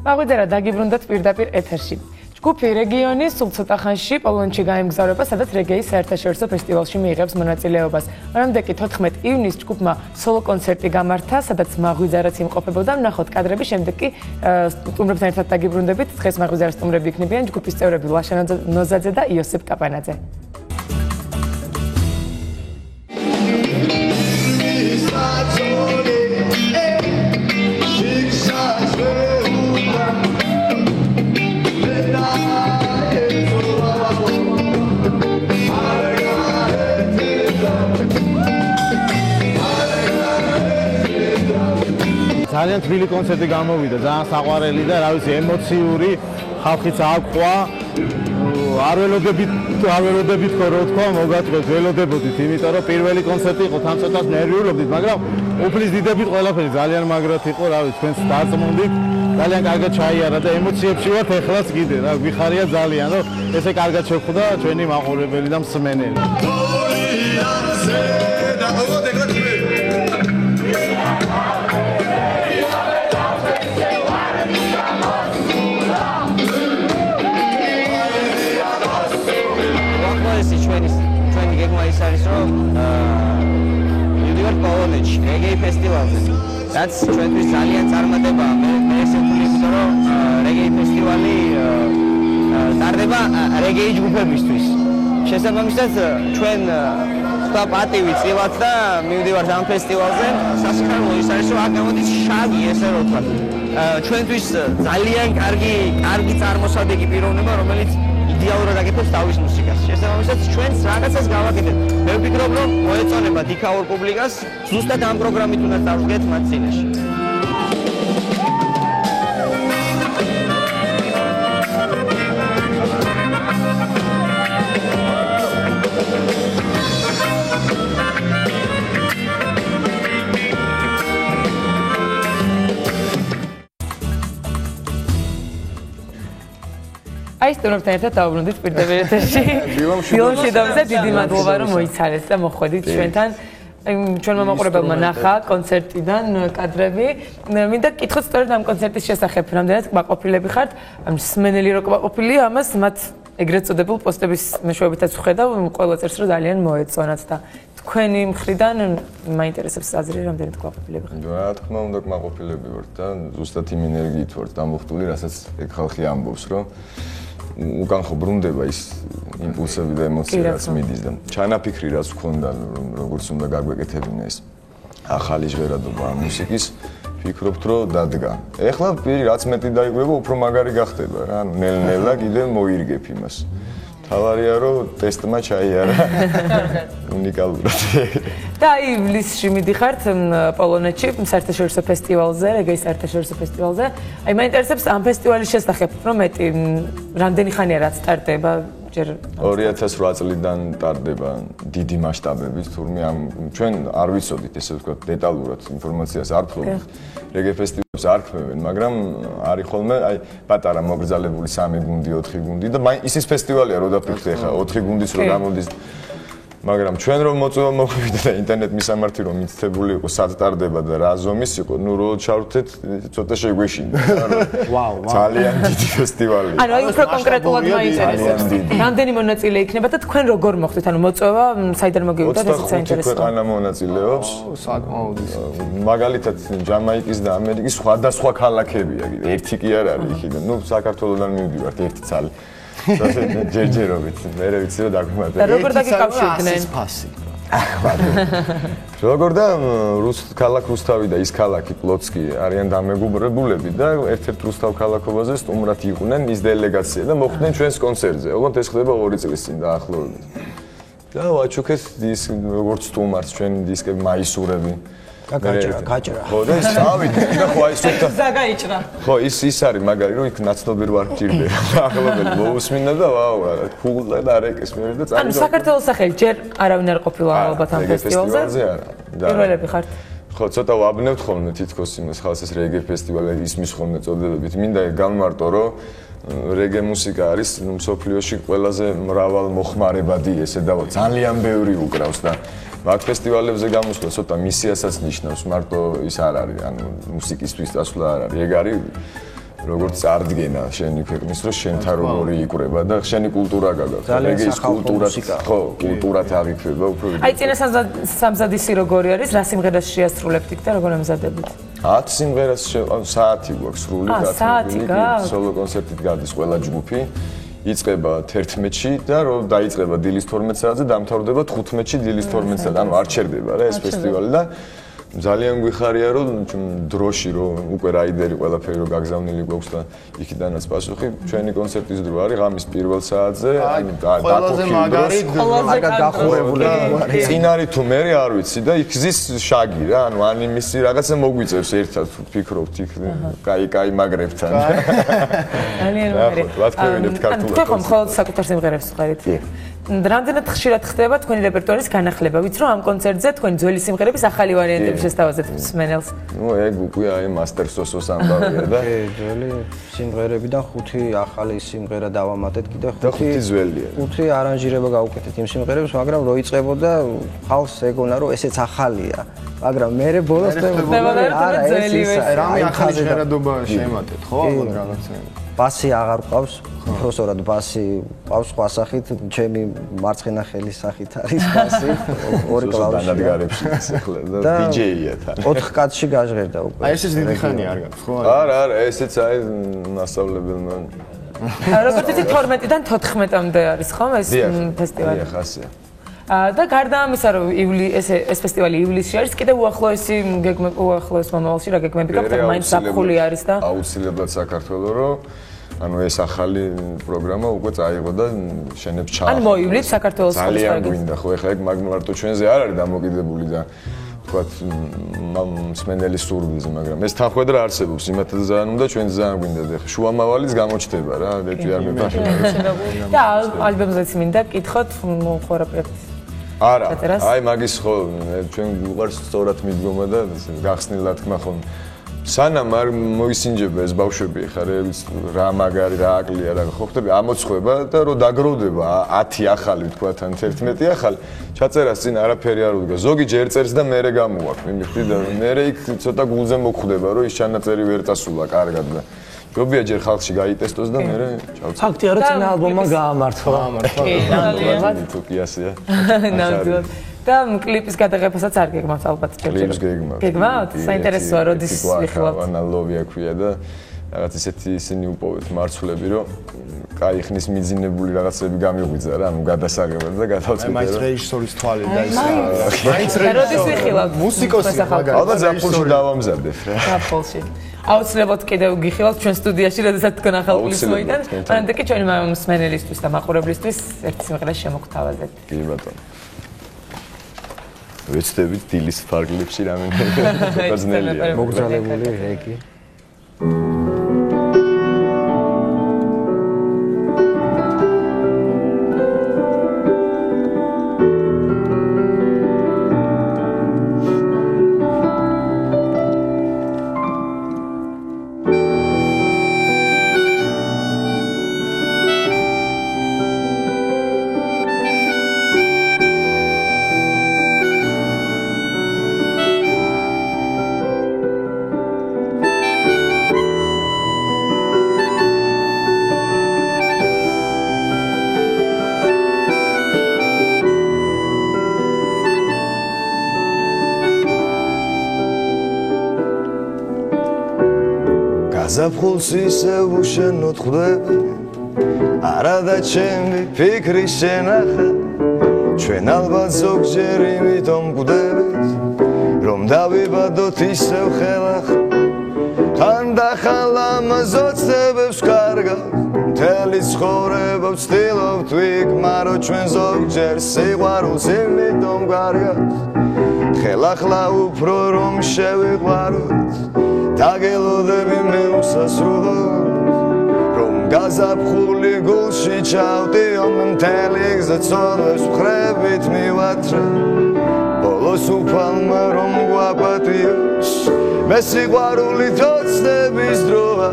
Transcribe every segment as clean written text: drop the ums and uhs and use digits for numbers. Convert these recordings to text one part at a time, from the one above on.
მაგვიძერა დაგიბრუნდათ პირდაპირ ეთერში. ჯგუფი რეგიონი სულ ცოტა ხანში პოლონეთში გაემგზავრება, სადაც რეგეის საერთაშორისო ფესტივალში მიიღებს მონაწილეობას. მანამდე კი 14 ივნისს ჯგუფმა სოლო კონცერტი გამართა, სადაც მაგვიძერაც იმყოფებოდა. ვნახოთ კადრები, შემდეგ კი სტუმრებთან ერთად დაგიბრუნდებით. დღეს მაგვიძერას სტუმრები იქნებიან ჯგუფის წევრები ლაშა ნოზაძე და იოსებ კაპანაძე. ძალიან თბილი კონცერტი გამოვიდა, ძალიან საყვარელი და რა ვიცი, ემოციური, ხალხიც აყვა. არ ველოდებით ხო რა თქვა, მოგატყოთ, ველოდებოდით, იმიტომ რომ პირველი კონცერტი იყო, თან ცოტას ნერვიულობდით, მაგრამ უფლის დიდებით ყველაფერი ძალიან მაგრად იყო, რა ვიცი, თქვენს დაწმუნდით, ძალიან კარგად ჩაიარა და ემოციებში ვართ ეხლაც კიდე, რა გვიხარია ძალიან, რომ ესე კარგად შეხვდა ჩვენი მაყურებელი და მსმენელი. ჩვენი გეგმა ის არის, რომ მივიდივართ პოლონეთში, რეგეი ფესტივალზე. რაც ჩვენთვის ძალიან წარმატებაა. მე ესე ვთვლი, რომ რეგეი ფესტივალი ტარდება რეგეი ჯგუფებისთვის. შესაბამისად, ჩვენ სხვა პატივი წილად და მივიდივართ ამ ფესტივალზე. სასიხარულო ის არის, რომ აქ გამოდის შაგი, ესე რომ ვთქვათ. ჩვენთვის ძალიან კარგი წარმოსადეგი პიროვნება, რომელიც იდეალურად აკეთებს თავის მუსიკას. შესაბამისად, ჩვენს რაღაცას გავაკეთებთ. მე ვფიქრობ, რომ მოეწონებათ იქაურ პუბლიკას, ზუსტად ამ პროგრამით უნდა დავდგეთ მათ წინაშე. აი სტუმრებთან ერთად დავუბრუნდით პირდაპირ ეთერში. დილომში დავზე დიდი მადლობა რომ მოიცალეთ და მოხვედით ჩვენთან. ჩვენმა მაყურებელმა ნახა კონცერტიდან კადრები. მინდა გკითხოთ სწორედ ამ კონცერტის შესახებ, რამდენად კმაყოფილები ხართ? მსმენელი რო კმაყოფილია, ამას მათ ეგრეთ წოდებულ პოსტების მეშვეობითაც ვხედავ, ყველა წერს რომ ძალიან მოეწონათ და თქვენი მხრიდან მაინტერესებს აზრი, რამდენად კმაყოფილები ხართ? რა თქმა უნდა კმაყოფილები ვართ და ზუსტად იმ ენერგიით ვართ დამოხტული, რასაც ეგ ხალხი ამბობს, რომ უკან ხო ბრუნდება ის იმპულსები და ემოციები რაც მიდის და ჩანაფიქრი რაც გქონდა რომ როგორც უნდა გაგვეკეთებინა ეს ახალი ჟღერადობა ამ მუსიკის ვფიქრობთ რომ დადგა. ეხლა პირი რაც მეტი დაიგვება უფრო მაგარი გახდება რა ნელ-ნელა კიდე მოირგებ იმას. თავარია რომ ტესტმა ჩაიარა უნიკალურად. და ივლისში მიდიხართ პოლონეთში საერთაშორისო ფესტივალზე, რეგეის საერთაშორისო ფესტივალზე. აი მაინტერესებს ამ ფესტივალის შესახებ, რომ მეტი რამდენი ხანია რაც სტარტდება? ჯერ 2008 წლიდან ტარდება დიდი მასშტაბებით, თურმე ამ ჩვენ არ ვიცოდით ესე ვთქვათ დეტალურად ინფორმაციას არ ფლობთ. რეგე ფესტივალებს არ ქმევენ, მაგრამ არის ხოლმე აი პატარა მოგრძალებული 3 გუნდი, 4 გუნდი და ისის ფესტივალია რო დაფიქრდე ხა 4 გუნდის რო გამოდის. მაგრამ ჩვენ რომ მოწვევა მოხვიდა და ინტერნეტ მისამართი რომ მიცდებული იყო სად ტარდება და რა ზომის იყო, ნუ რო ჩავრთეთ ცოტა შეგვეშინდა. ვაუ, ძალიან დიდი ფესტივალია. ანუ აი უფრო კონკრეტულად მაინტერესებს. რამდენი მონაწილე იქნება და თქვენ როგორ მოხდით? ანუ მოწვევა საიდან მოგივიდათ ესეც საინტერესოა. 25 ქვეყანა მონაწილეობს. საკმაოდ მაგალითად ჯამაიკის და ამერიკის სხვადასხვა ქალაქებია, ერთი კი არ არის იქიდან. ნუ საქართველოსდან მივდივართ ერთი ცალი. ჯერჯერობით, მე ვიცი რომ დაგვიმატებია. და როგორ დაგიკავშირდნენ? როგორ და ქალაქ რუსთავი და ის ქალაქი პლოცკი არიან დამეგობრებულები და ერთ-ერთ რუსთავ ქალაქობაზე სტუმრად იყვნენ ის დელეგაცია და მოხვდნენ ჩვენს კონცერტზე. ოღონდ ეს ხდება 2 წლის წინ დაახლოებით. და ვაჩუქეთ ის როგორც სტუმარს ჩვენი დისკები მაისურები. გაჭრა. ხო და წავით და ხო აი სულთან ზაგაიჭრა. ხო ის არის მაგარი რომ იქ ნაცნობი ვარ გჭირდება. ახლობელი მოусმინა და ვაუ რა ფულა და არეკეს მე და წავით. ანუ საქართველოს სახელი ჯერ არავინ არ ყოფილა ალბათ ამ ფესტივალზე. პირველები ხართ. ხო ცოტა ვაბნევთ ხოლმე თითქოს იმას ხალხს ეს რეგე ფესტივალი ისმის ხოლმე წოდებებით. მინდა გამმარტო რომ რეგე მუსიკა არის მსოფლიოში ყველაზე მრავალ მოხმარებადი ესე და ძალიან ბევრი უკრავს და მათ ფესტივალებზე გამოსვლა ცოტა მისიასაც ნიშნავს, მარტო ის არ არის, ანუ მუსიკისთვის დასვლა არ არის. ეგ არის როგორც წარდგენა შენი ქვეყნის რომ შენთან როგორი იკვრება და შენი კულტურა გაგაქვს. რეგეის კულტურა, ხო, კულტურად აღიქვება უფრო. აი წინა სამზადისი როგორი არის? რა სიმღერას შეასრულებთ იქ და როგორ ამზადებით? 10 სიმღერას საათი გვაქვს სრული და სოლო კონცერტით გადის ყველა ჯგუფი. იწყება 11-ში და რომ დაიწყება დილის 12 საათზე დამთავრდება 15-ში დილის 12 საათზე. ანუ არ ჩერდება რა ეს ფესტივალი და ძალიან გვიხარია რომ დროში რომ უკვე რაიდერი ყველაფერი რომ გაგზავნილი გვაქვს და იქიდანაც პასუხი ჩვენი კონცერტის დრო არის ღამის პირველ საათზე ყველაზე მაგარი წინ არის თუ მე არ ვიცი და იქ ზის შაგი რა ანუ ანიმისი რაღაცა მოგვიწევს ერთად ფიქრობთ იქ კაი მაგრებთან ძალიან მაგარი თქვენ ხომ მხოლოდ საკუთარ სიმღერებს ვყარით რამდენად ხშირად ხდება თქვენი რეპერტუარის განახლება ვიცი რომ ამ კონცერტზე თქვენი ძველი სიმღერების ახალი ვარიანტები შესთავაზეთ მსმენელს ნუ ეგ უკვე აი მასტერ სოსოს ამბავია და ძველი სიმღერები და 5 ახალი სიმღერა დავამატეთ კიდე 5 ძველია 5 არანჟირება გავუკეთეთ იმ სიმღერებს მაგრამ რო იწყებოდა ხალხს ეგონა რომ ესეც ახალია მაგრამ მე ბოლოს არა რამე ახალი ჟღერადობა შემატეთ ხო ალბათ რაღაცა ბასი აღარ ყავს უბრალოდ ბასი ყავს სხვა სახით ჩემი მარცხენა ხელის სახით არის ბასი ორი კლავიშია დანადგარებში ახლა და DJ-ია თან 4 კაცში გაჟღერდა უკვე აი ესეც დიდი ხანია არ გაქვს ხო არა ესეც აი მასწავლებელმა როგორც იცით 12-დან 14-მდე არის ხო ეს ფესტივალი ხასია და გარდა ამისა რომ ეს ფესტივალი ივლისში არის კიდევ უახლოესი გეგმები უახლოეს მომავალში რა გეგმები გაქვთ მაინც საფხული არის და აუცილებლად საქართველოს რომ ანუ ეს ახალი პროგრამა უკვე წაიღო და შენებს ჩაახო. ან მოივლით საქართველოს ძალიან გვინდა ხო ეხლა ეგ მარტო ჩვენზე არ არის დამოკიდებული და თქვათ მსმენელის სურვილზე, მაგრამ ეს თანხმედრა არსებობს, იმათაც ძალიან უნდა ჩვენ ძალიან გვინდა და ეხლა შუამავალიც გამოჩნდება რა, რეჭი არ მეფაშება. და ალბომზეც მინდა გკითხოთ ხორაპრებს. არა, აი მაგის ხო ჩვენ უყარს სწორად მიდგომა და გახსნილად თქმა ხო სანამ არ მოისინჯება ეს ბავშვები ხა რა მაგარი რა აკლია რა ხო ხტები ამოწხვება და რო დაგროვდება 10 ახალი თქვა თან 11 ახალი ჩაწერას წინ არაფერი არ უდგა ზოგი ჯერ წერს და მერე გამოაქვს მიმიხდი და მერე იქ ცოტა გულზე მოხვდება რომ ის ჩანაწერი ვერ წასულა კარგად და ჯობია ჯერ ხალხში გაიტესტოს და მერე ჩავწერ ფაქტია რომ წინა ალბომმა გაამართლა თუ კი ასეა ნამდვილად და კლიპის გადაღებასაც არ გეგმავთ ალბათ კლიპს გეგმავთ საინტერესოა როდის ვიხილავთ ანალოვია ქვია და რაღაც ისინი უპოვეთ მარცვლები რომ კაი ხნის მიძინებული რაღაცები გამიღვიძა რა ანუ გადასაღებად და გადავწყვიტე მაინც რეჟისორის თვალი და ის მაინც როდის ვიხილავთ მუსიკოსი მაგარი ალბათ ზაფხულში დავამზადებ რა ზაფხულში აუცილებლად კიდევ გიხილავთ ჩვენ სტუდიაში როდესაც თქვენ ახალ კლიპს მოიტანთ მანამდე კი ჩვენი მსმენელისთვის და მაყურებლისთვის ერთი სიმღერა შემოგთავაზეთ კი ბატონო ვეცდებით დილის ფარგლებში რამე გაძნელია მოგზალებული რეკი ზაფხულს ისევ უშენოდ ხვდები არა და ჩემი ფიქრი შენახა ჩვენ ალბათ ზოგჯერ იმითომ გვდებით რომ დავიბადოთ ისევ ხელახლა ხანდახან ამაზოცებებს კარგად მთელი ცხოვრება ვცდილობთ ვიკმარო ჩვენ ზოგჯერ სიყვარულს იმითომ კარგად ხელახლა უფრო რომ შევიყვაროთ დაგელოდები მე უსასრულოდ რომ გაზაფხული გულში ჩავდიო მთელი გზა ცოდვებს მხრებით მივათრე ბოლოს უფალმა რომ გვაპატიოს მე სიყვარულით ოცნების დროა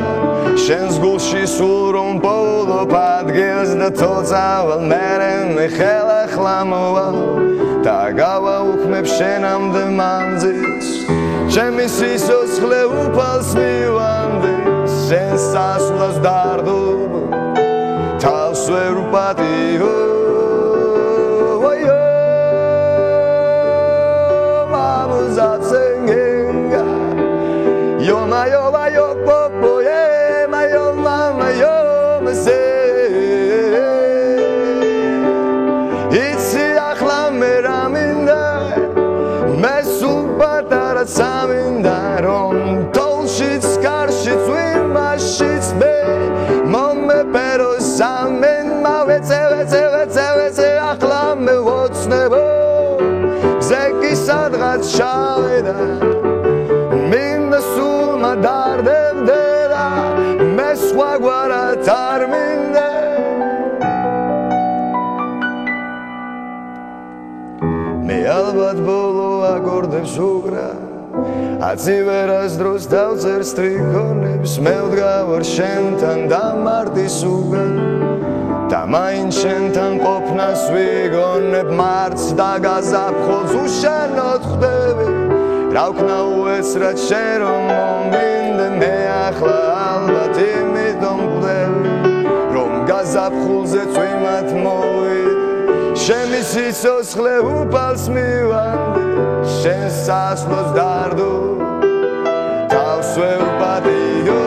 შენს გულში სულ რომ პოულობ ადგილს და თოწავალ მერე მე ხელახლა მოვალ და გავაუქმებ შენამდე მანძილს ჩემი სიცოცხლე უფალს მივამდეს შენ სასვლას დარდობ თავს ვერ ვპატიო Saminda rom tolshit skarshit wimashit be momme pero samin ma vetse akhlam me votsnebo zeki sadrat shavida min sul madardem dera meswa gwara tarminde me albat bolo agordem sugra აცივერას დროს დავწერ სტრიქონებს მე ვდგავარ შენთან და მარტის უგან და მაინც შენთან ყოფნას ვიგონებ მარც და გაზაფხულს უშენოდ ხვდები რა ვქნა უესრად შენ რომ მომინდე მე ახლა ალბათ იმითომ ხვდები რომ გაზაფხულზე წვიმად მოვიდე შენი სიცოცხლე უფალს მივანდე შენ სასვლას დარდო თავს ვერ ვპატიო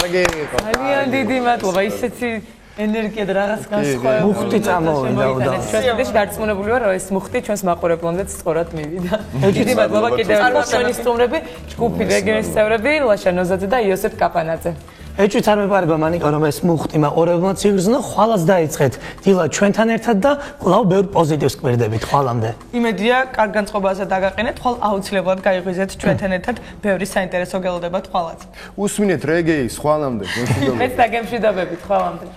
ძალიან დიდი მადლობა ისეთი ენერგია და რაღაც განსხვავებული მუხტი წამოვიდა და ჩვენ დარწმუნებული ვარ რომ ეს მუხტი ჩვენს მაყურებლამდეც სწორად მივიდა დიდი მადლობა კიდევ ერთხელ ჩვენი სტუმრები ჯგუფი რეგიონის წევრები ლაშა ნოზაძე და იოსებ კაპანაძე ეჭვით არ მეპარება მანიკა რომ ეს მუხტი მაყურებელმა ციგრძნო ხვალას დაიწყეთ დილა ჩვენთან ერთად და კვლავ ბევრ პოზიტივს გვერდებით ხვალამდე იმედია კარგ განწყობაზე დაგაყენეთ ხვალ აუცილებლად გაიღვიძეთ ჩვენთან ერთად ბევრი საინტერესო გელოდებათ ხვალაც უსმინეთ რეგეის ხვალამდე მეც დაგემშვიდობებით ხვალამდე